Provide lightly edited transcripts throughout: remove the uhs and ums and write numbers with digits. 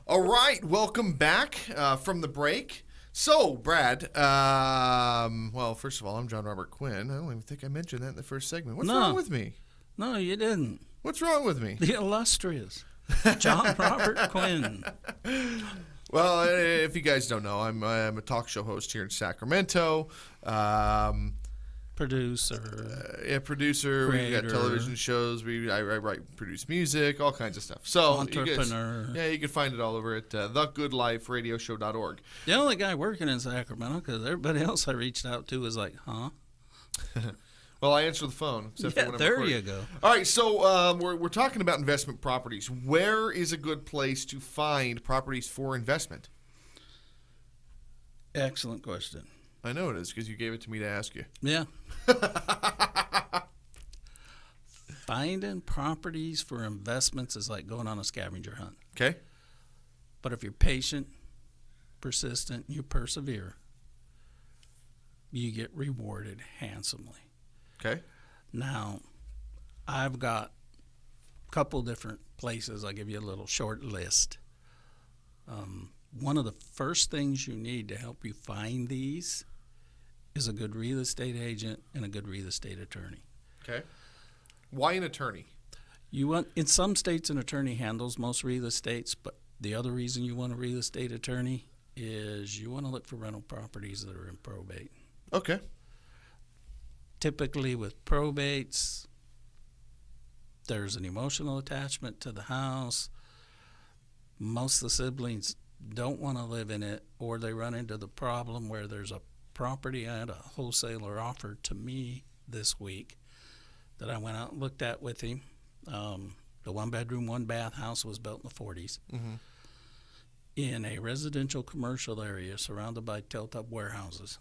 All right, welcome back from the break. So, Brad, well, first of all, I'm John Robert Quinn. I don't even think I mentioned that in the first segment. What's wrong with me? No, you didn't. What's wrong with me? The illustrious John Robert Quinn. Well, if you guys don't know, I'm a talk show host here in Sacramento. Producer. Producer. We've got Creator. television shows. I write, produce music, all kinds of stuff. So, Entrepreneur. you can find it all over at thegoodliferadioshow.org. The only guy working in Sacramento, because everybody else I reached out to was like, huh? Well, I answer the phone. Except for when I'm there recording. you go. All right, so we're talking about investment properties. Where is a good place to find properties for investment? Excellent question. I know it is because you gave it to me to ask you. Yeah. Finding properties for investments is like going on a scavenger hunt. Okay. But if you're patient, persistent, you persevere, you get rewarded handsomely. Okay. Now, I've got a couple different places. I'll give you a little short list. One of the first things you need to help you find these is a good real estate agent and a good real estate attorney. Okay. Why an attorney? In some states, an attorney handles most real estates, but the other reason you want a real estate attorney is you want to look for rental properties that are in probate. Okay. Typically with probates, there's an emotional attachment to the house. Most of the siblings don't want to live in it, or they run into the problem where there's a property I had a wholesaler offer to me this week that I went out and looked at with him. The one-bedroom, one-bath house was built in the 40s in a residential commercial area surrounded by tilt-up warehouses.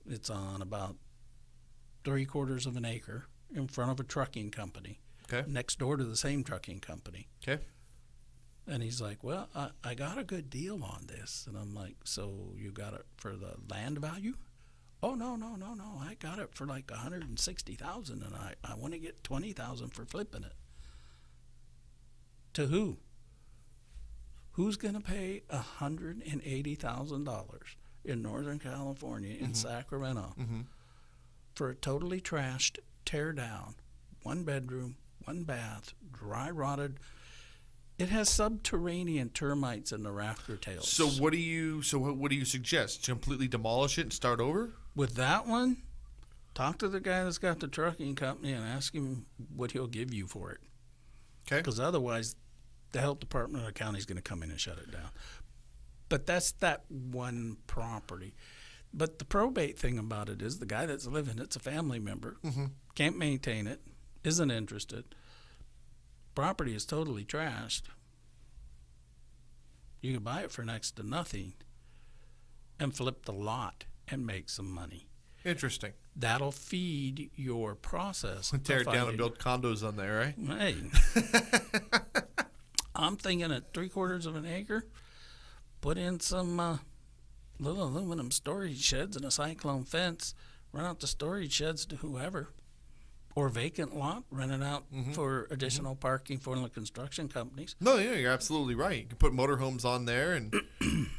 It's on about 3/4 of an acre in front of a trucking company, next door to the same trucking company. Okay. And he's like, well, I got a good deal on this. And I'm like, so you got it for the land value? Oh, no. I got it for like $160,000, and I want to get $20,000 for flipping it. To who? Who's going to pay $180,000 in Northern California in Sacramento for a totally trashed, tear down, one bedroom, one bath, dry rotted? It has subterranean termites in the rafter tails. So what do you suggest? Completely demolish it and start over? With that one, talk to the guy that's got the trucking company and ask him what he'll give you for it. Okay. Because otherwise, the health department or the county is going to come in and shut it down. But that's that one property. But the probate thing about it is the guy that's living it's a family member, can't maintain it, isn't interested. Property is totally trashed. You can buy it for next to nothing and flip the lot and make some money. Interesting. That'll feed your process. Tear it down and build condos on there, right? Hey, I'm thinking at 3/4 of an acre, put in some little aluminum storage sheds and a cyclone fence, rent out the storage sheds to whoever, or vacant lot, rent it out for additional parking for the construction companies. No, yeah, you're absolutely right. You can put motorhomes on there, and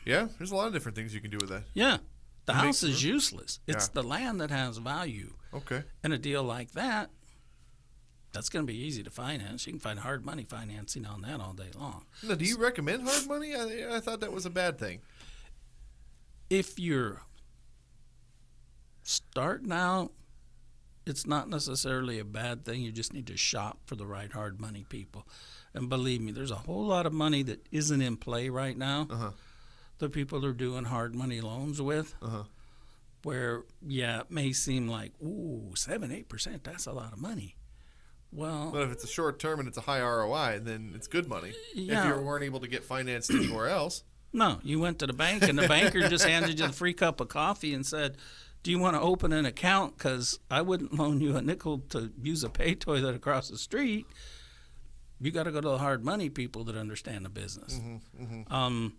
yeah, there's a lot of different things you can do with that. Yeah, the house is useless. It's the land that has value. Okay. And a deal like that, that's going to be easy to finance. You can find hard money financing on that all day long. Now, do you recommend hard money? I thought that was a bad thing. If you're starting out, it's not necessarily a bad thing. You just need to shop for the right hard money people. And believe me, there's a whole lot of money that isn't in play right now. The people are doing hard money loans with, where, it may seem like, 7-8%, that's a lot of money. Well, but if it's a short term and it's a high ROI, then it's good money. Yeah. If you weren't able to get financed anywhere else. No, you went to the bank and the banker just handed you the free cup of coffee and said, do you want to open an account? Because I wouldn't loan you a nickel to use a pay toilet across the street. You got to go to the hard money people that understand the business. So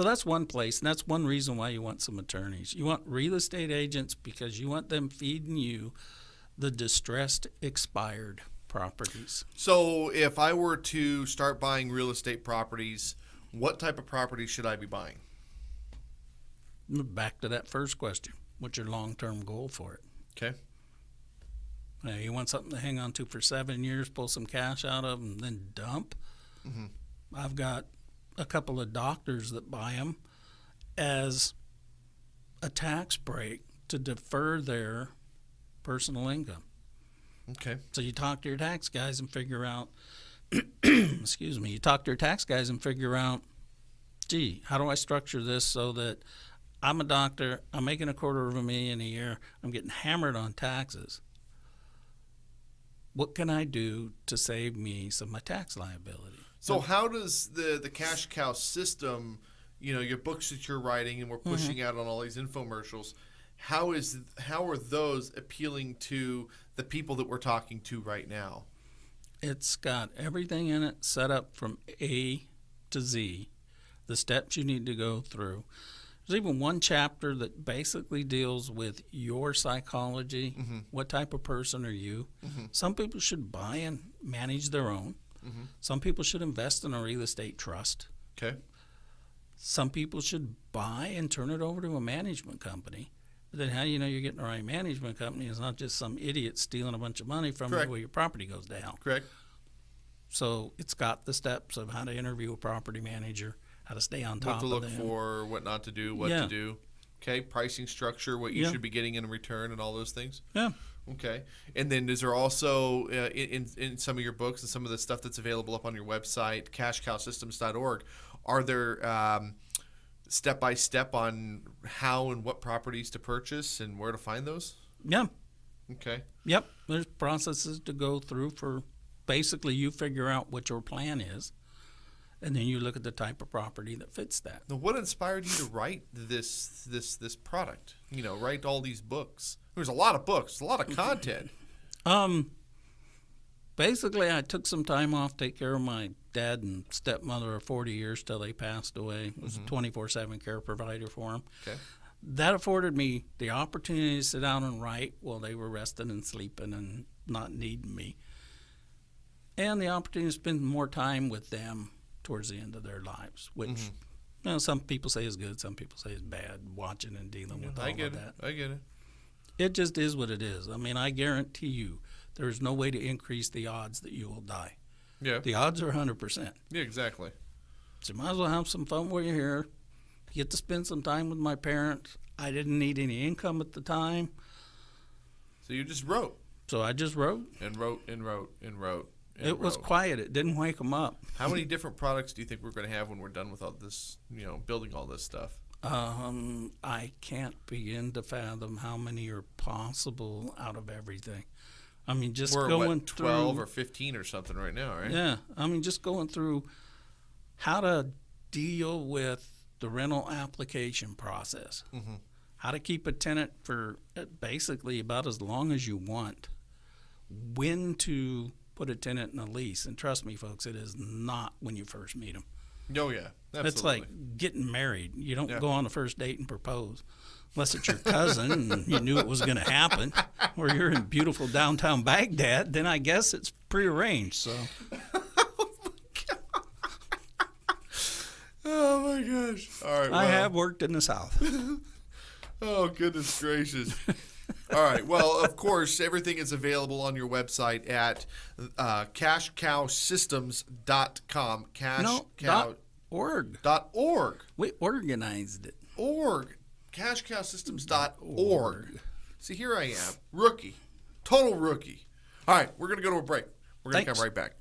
that's one place, and that's one reason why you want some attorneys. You want real estate agents because you want them feeding you the distressed, expired properties. So if I were to start buying real estate properties, what type of property should I be buying? Back to that first question. What's your long-term goal for it? Okay. You want something to hang on to for 7 years, pull some cash out of, and then dump? Mm-hmm. I've got a couple of doctors that buy them as a tax break to defer their personal income. Okay. So you talk to your tax guys and figure out, excuse me, you talk to your tax guys and figure out, gee, how do I structure this so that I'm a doctor, I'm making $250,000 a year, I'm getting hammered on taxes. What can I do to save me some of my tax liability? So how does the Cash Cow system, your books that you're writing and we're pushing out on all these infomercials, how are those appealing to the people that we're talking to right now? It's got everything in it set up from A to Z, the steps you need to go through. There's even one chapter that basically deals with your psychology. Mm-hmm. What type of person are you? Mm-hmm. Some people should buy and manage their own. Mm-hmm. Some people should invest in a real estate trust. Okay. Some people should buy and turn it over to a management company. But then how do you know you're getting the right management company? It's not just some idiot stealing a bunch of money from Correct. you where your property goes down. Correct. So it's got the steps of how to interview a property manager, how to stay on What top to of look them. for, what not to do, what Yeah. to do. Okay. Pricing structure, what you Yeah. should be getting in return, and all those things. Yeah. Okay. And then is there also in some of your books and some of the stuff that's available up on your website, cashcowsystems.org, are there step-by-step on how and what properties to purchase and where to find those? Yeah. Okay. Yep. There's processes to go through for basically you figure out what your plan is, and then you look at the type of property that fits that. Now, what inspired you to write this product? Write all these books. There's a lot of books, a lot of content. Basically, I took some time off to take care of my dad and stepmother of 40 years till they passed away. It was a 24/7 care provider for them. Okay. That afforded me the opportunity to sit down and write while they were resting and sleeping and not needing me, and the opportunity to spend more time with them towards the end of their lives, which some people say is good, some people say is bad, watching and dealing with all I get of it. that. I get it. It just is what it is. I mean, I guarantee you there is no way to increase the odds that you will die. Yeah. The odds are 100%. Yeah, exactly. So you might as well have some fun while you're here. Get to spend some time with my parents. I didn't need any income at the time, So you just wrote so I just wrote. and wrote and wrote and wrote. And It was wrote. quiet. It didn't wake them up. How many different products do you think we're going to have when we're done with all this, building all this stuff? I can't begin to fathom how many are possible out of everything. I mean, just We're going at 12 through. or 15 or something right now, right? Yeah, I mean, just going through how to deal with the rental application process, how to keep a tenant for basically about as long as you want, when to put a tenant in a lease. And trust me, folks, it is not when you first meet them. Oh, yeah. Absolutely. It's like getting married. You don't Yeah. go on the first date and propose. Unless it's your cousin and you knew it was going to happen, or you're in beautiful downtown Baghdad, then I guess it's prearranged. So Oh, my gosh. All right. I well- have worked in the South. Oh, goodness gracious. All right. Well, of course, everything is available on your website at cashcowsystems.com. .org. Cashcow.org. We organized it. Org. Cashcowsystems.org. See, here I am. Rookie. Total rookie. All right. We're going to go to a break. We're going to Thanks. come right back.